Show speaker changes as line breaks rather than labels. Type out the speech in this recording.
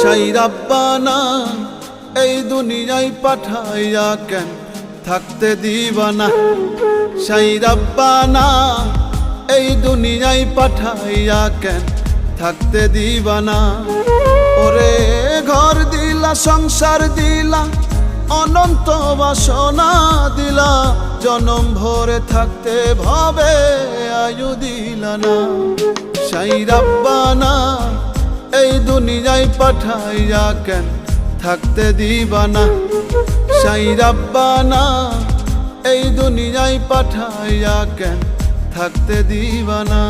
সেই রাব্বানা এই দুনিয়ায় পাঠাইয়া কেন থাকতে দিবা না। সেই রাব্বানা এই দুনিয়ায় পাঠাইয়া কেন থাকতে দিবা না। ওরে ঘর দিলা, সংসার দিলা, অনন্ত বাসনা দিলা, জনম ভরে থাকতে ভাবে আয়ু দিলা না। সেই রাব্বানা এই দুনিয়ায় পাঠাইয়া কেন থাকতে দিবা না। সেই রাব্বানা এই দুনিয়ায় পাঠাইয়া কেন থাকতে দিবা না।